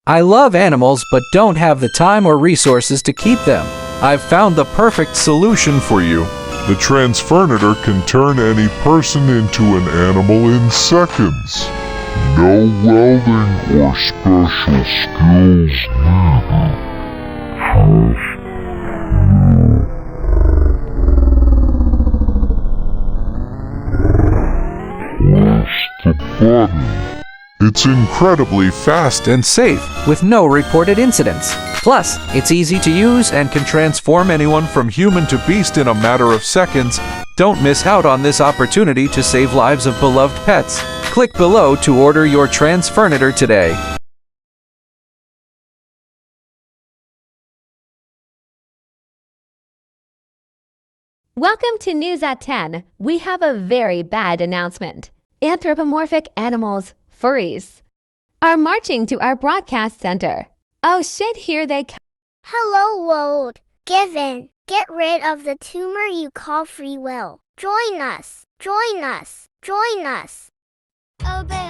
I love animals but don't have the time or resources to keep them. I've found the perfect solution for you. The Transfernator can turn any person into an animal in seconds. No welding or special skills needed. Press the button. It's incredibly fast and safe, with no reported incidents. Plus, it's easy to use and can transform anyone from human to beast in a matter of seconds. Don't miss out on this opportunity to save lives of beloved pets. Click below to order your Transfernator today. Welcome to News at 10. We have a very bad announcement. Anthropomorphic animals, furries, are marching to our broadcast center. Oh shit, here they come. Hello world. Give in. Get rid of the tumor you call free will. Join us. Join us. Join us. Obey.